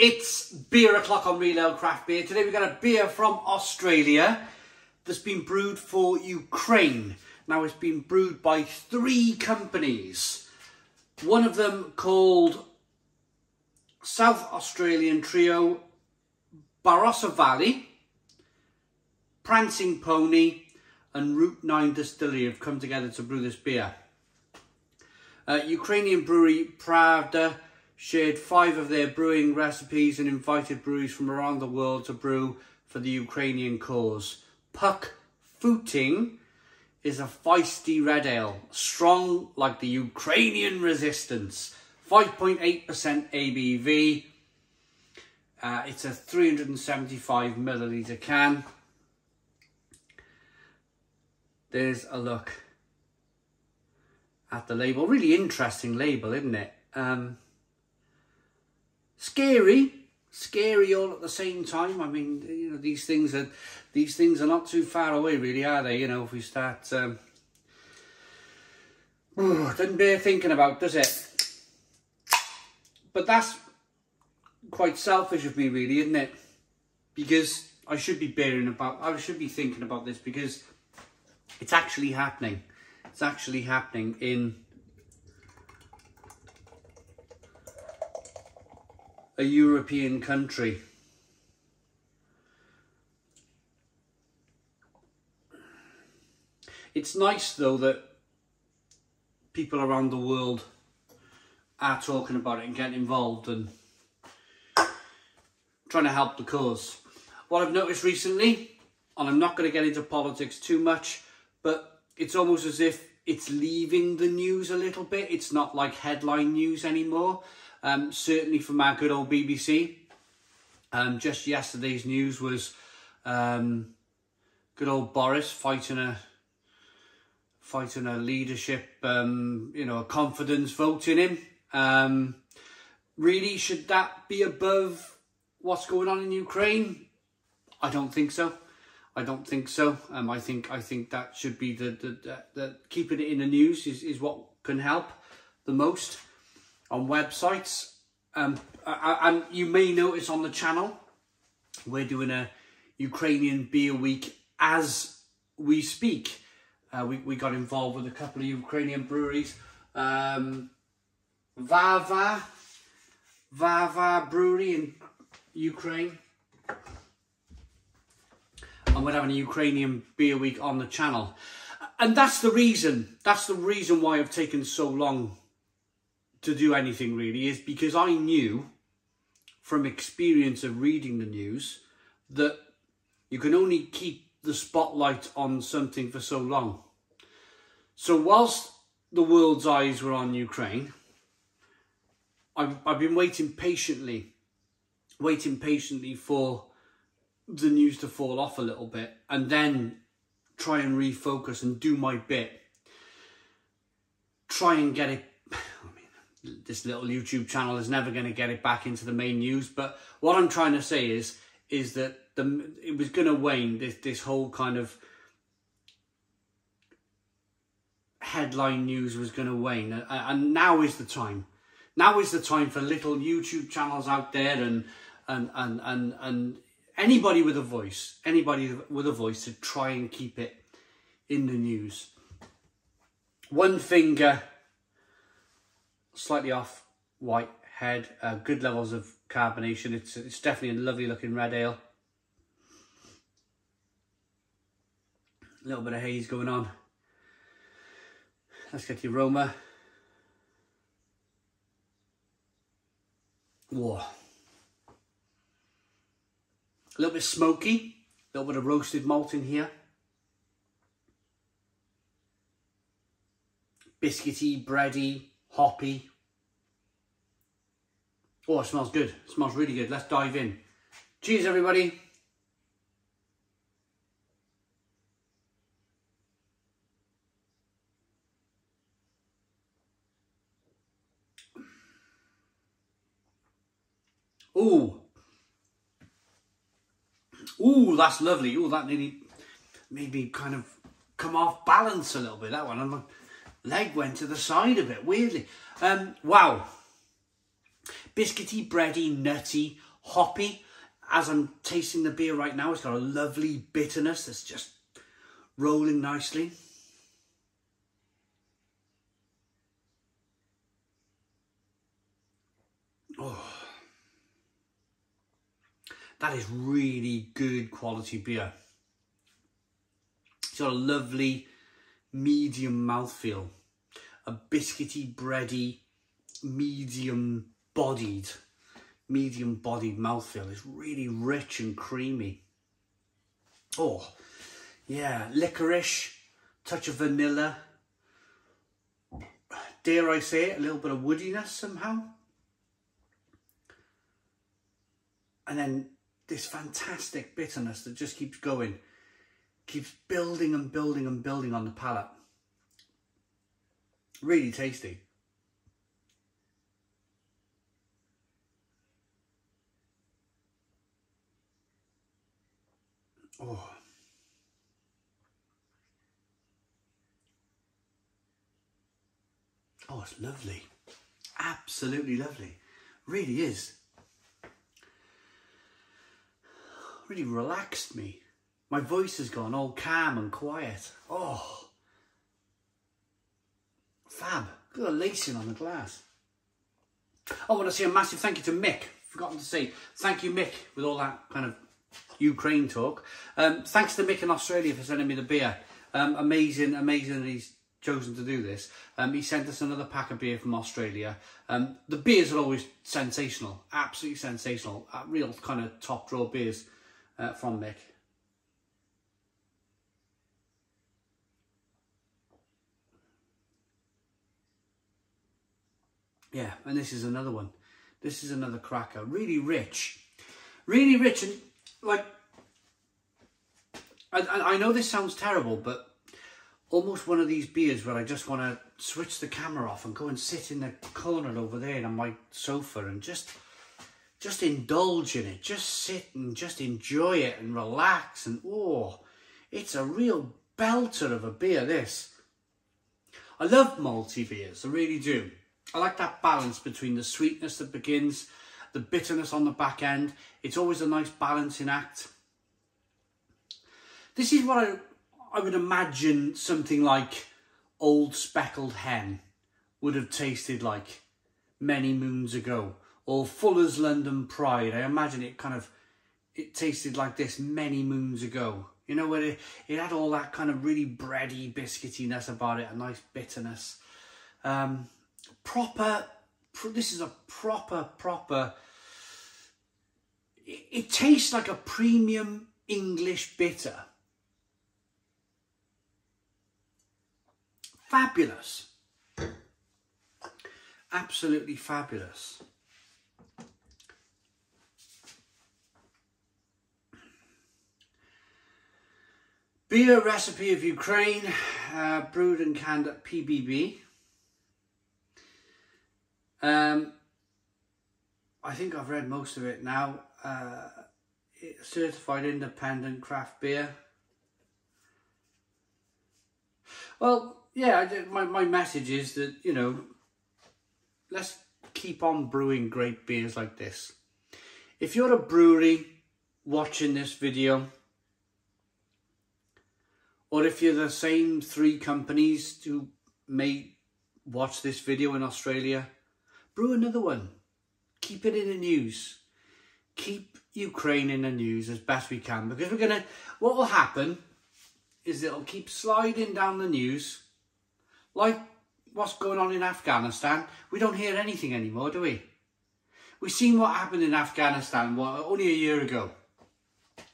It's beer o'clock on Real Ale Craft Beer. Today we've got a beer from Australia that's been brewed for Ukraine. Now it's been brewed by 3 companies. One of them called South Australian trio Barossa Valley, Prancing Pony and Route 9 Distillery have come together to brew this beer. Ukrainian brewery Pravda shared 5 of their brewing recipes and invited breweries from around the world to brew for the Ukrainian cause. Futin is a feisty red ale, strong like the Ukrainian resistance. 5.8% ABV. It's a 375 milliliter can. There's a look at the label. Really interesting label, isn't it? Scary all at the same time. I mean, you know, these things are not too far away, really, are they? You know, if we start, doesn't bear thinking about, does it? But that's quite selfish of me, really, isn't it? Because I should be thinking about this because it's actually happening. It's actually happening in a European country. It's nice though that people around the world are talking about it and getting involved and trying to help the cause. What I've noticed recently, and I'm not going to get into politics too much, but it's almost as if it's leaving the news a little bit. It's not like headline news anymore. Certainly from our good old BBC. Just yesterday's news was good old Boris fighting a leadership, you know, a confidence vote in him. Really, should that be above what's going on in Ukraine? I don't think so. I don't think so. I think that should be the keeping it in the news is what can help the most on websites. And you may notice on the channel, we're doing a Ukrainian beer week as we speak. We got involved with a couple of Ukrainian breweries. Vava Brewery in Ukraine. And we're having a Ukrainian beer week on the channel. And that's the reason why I've taken so long to do anything, really, is because I knew from experience of reading the news that you can only keep the spotlight on something for so long. So whilst the world's eyes were on Ukraine, I've been waiting patiently for the news to fall off a little bit and then try and refocus and do my bit. Try and get it. This little YouTube channel is never going to get it back into the main news, but what I'm trying to say is that it was going to wane, this whole kind of headline news was going to wane, and now is the time. Now is the time for little YouTube channels out there and anybody with a voice, to try and keep it in the news. One finger, slightly off white head, good levels of carbonation. It's definitely a lovely looking red ale. A little bit of haze going on. Let's get the aroma. Whoa. A little bit smoky, a little bit of roasted malt in here. Biscuity, bready, hoppy. Oh, it smells good. It smells really good. Let's dive in. Cheers, everybody. Ooh. Ooh, that's lovely. Ooh, that nearly made me kind of come off balance a little bit, that one. And my leg went to the side a bit, weirdly. Wow. Biscuity, bready, nutty, hoppy. As I'm tasting the beer right now, it's got a lovely bitterness that's just rolling nicely. Oh, that is really good quality beer. It's got a lovely medium mouthfeel, a biscuity, bready, medium bodied mouthfeel. It's really rich and creamy. Oh, yeah, licorice, touch of vanilla. Dare I say it, a little bit of woodiness somehow. And then this fantastic bitterness that just keeps going, keeps building and building and building on the palate. Really tasty. Oh. Oh, it's lovely. Absolutely lovely. Really is. Really relaxed me. My voice has gone all calm and quiet. Oh. Fab. Got a lacing on the glass. I want to say a massive thank you to Mick. Forgotten to say thank you, Mick, with all that kind of Ukraine talk. Thanks to Mick in Australia for sending me the beer. Amazing that he's chosen to do this. He sent us another pack of beer from Australia. The beers are always sensational, absolutely sensational. Real kind of top draw beers from Mick. Yeah, and this is another one. This is another cracker. Really rich, and like, I know this sounds terrible, but almost one of these beers where I just want to switch the camera off and go and sit in the corner over there on my sofa and just indulge in it. Just sit and just enjoy it and relax. And oh, it's a real belter of a beer, this. I love malty beers, I really do. I like that balance between the sweetness that begins, the bitterness on the back end. It's always a nice balancing act. This is what I would imagine something like Old Speckled Hen would have tasted like many moons ago. Or Fuller's London Pride. I imagine it tasted like this many moons ago. You know, where it had all that kind of really bready biscuitiness about it, a nice bitterness. This is a proper, it tastes like a premium English bitter. Fabulous. Absolutely fabulous. Beer recipe of Ukraine, brewed and canned at PBB. I think I've read most of it now. Certified independent craft beer. Well, yeah, my message is that, you know, let's keep on brewing great beers like this. If you're a brewery watching this video, or if you're the same 3 companies who may watch this video in Australia, brew another one. Keep it in the news. Keep Ukraine in the news as best we can, because what will happen is it'll keep sliding down the news, like what's going on in Afghanistan. We don't hear anything anymore, do we? We've seen what happened in Afghanistan only a year ago.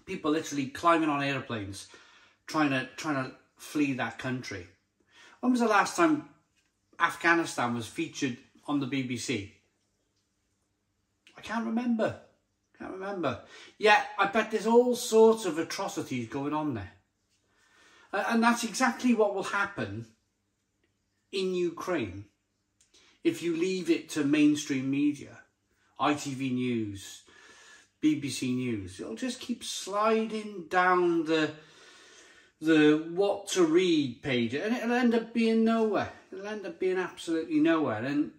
People literally climbing on airplanes, trying to flee that country. When was the last time Afghanistan was featured on the BBC? I can't remember. Yeah, I bet there's all sorts of atrocities going on there. And that's exactly what will happen in Ukraine if you leave it to mainstream media, ITV News, BBC News. It'll just keep sliding down the what to read page, and it'll end up being nowhere. It'll end up being absolutely nowhere, and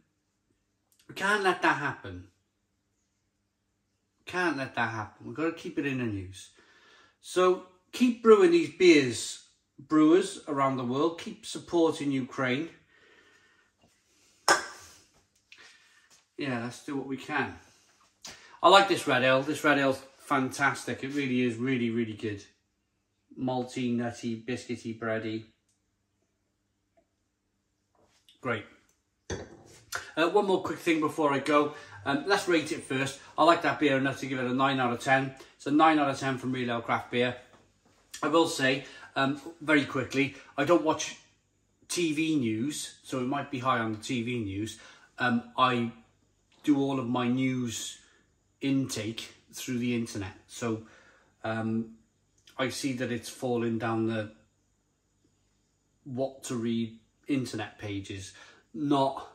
we can't let that happen. Can't let that happen. We've got to keep it in the news. So keep brewing these beers, brewers around the world. Keep supporting Ukraine. Yeah, let's do what we can. I like this red ale. This red ale's fantastic. It really is really, really good. Malty, nutty, biscuity, bready. Great. One more quick thing before I go. Let's rate it first. I like that beer enough to give it a 9 out of 10. It's a 9 out of 10 from Real Ale Craft Beer. I will say, very quickly, I don't watch TV news, so it might be high on the TV news. I do all of my news intake through the internet. So I see that it's falling down the what to read internet pages, not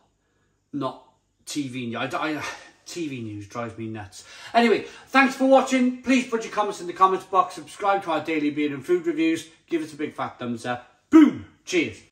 TV news. TV news drives me nuts. Anyway, thanks for watching. Please put your comments in the comments box. Subscribe to our daily beer and food reviews. Give us a big fat thumbs up. Boom! Cheers.